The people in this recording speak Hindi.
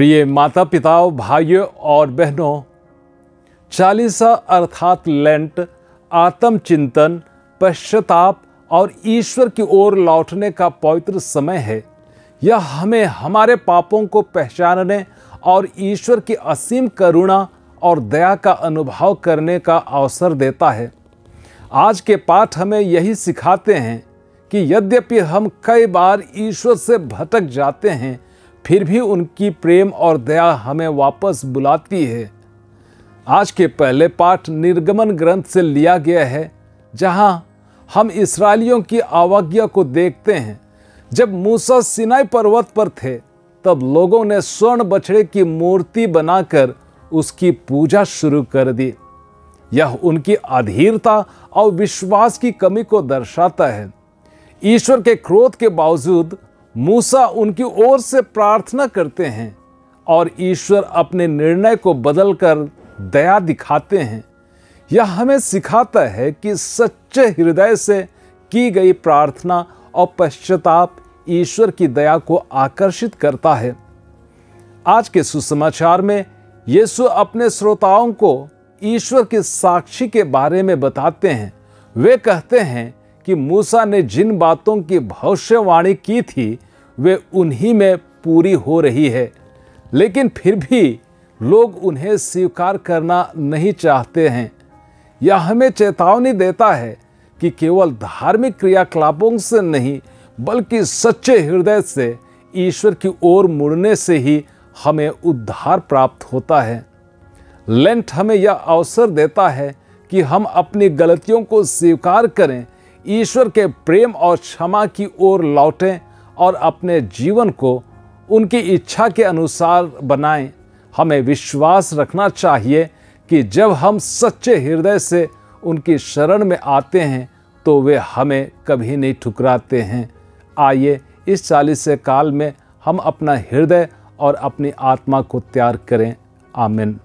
प्रिय माता पिताओं, भाइयों और बहनों, चालीसा अर्थात लेंट आत्मचिंतन, पश्चाताप और ईश्वर की ओर लौटने का पवित्र समय है। यह हमें हमारे पापों को पहचानने और ईश्वर की असीम करुणा और दया का अनुभव करने का अवसर देता है। आज के पाठ हमें यही सिखाते हैं कि यद्यपि हम कई बार ईश्वर से भटक जाते हैं, फिर भी उनकी प्रेम और दया हमें वापस बुलाती है। आज के पहले पाठ निर्गमन ग्रंथ से लिया गया है, जहां हम इस्राएलियों की अवज्ञा को देखते हैं। जब मूसा सिनाई पर्वत पर थे, तब लोगों ने स्वर्ण बछड़े की मूर्ति बनाकर उसकी पूजा शुरू कर दी। यह उनकी अधीरता और विश्वास की कमी को दर्शाता है। ईश्वर के क्रोध के बावजूद मूसा उनकी ओर से प्रार्थना करते हैं और ईश्वर अपने निर्णय को बदलकर दया दिखाते हैं। यह हमें सिखाता है कि सच्चे हृदय से की गई प्रार्थना और पश्चाताप ईश्वर की दया को आकर्षित करता है। आज के सुसमाचार में यीशु अपने श्रोताओं को ईश्वर की साक्षी के बारे में बताते हैं। वे कहते हैं कि मूसा ने जिन बातों की भविष्यवाणी की थी, वे उन्हीं में पूरी हो रही है, लेकिन फिर भी लोग उन्हें स्वीकार करना नहीं चाहते हैं। यह हमें चेतावनी देता है कि केवल धार्मिक क्रियाकलापों से नहीं, बल्कि सच्चे हृदय से ईश्वर की ओर मुड़ने से ही हमें उद्धार प्राप्त होता है। लेंट हमें यह अवसर देता है कि हम अपनी गलतियों को स्वीकार करें, ईश्वर के प्रेम और क्षमा की ओर लौटें और अपने जीवन को उनकी इच्छा के अनुसार बनाएं। हमें विश्वास रखना चाहिए कि जब हम सच्चे हृदय से उनकी शरण में आते हैं, तो वे हमें कभी नहीं ठुकराते हैं। आइए इस 40 काल में हम अपना हृदय और अपनी आत्मा को तैयार करें। आमीन।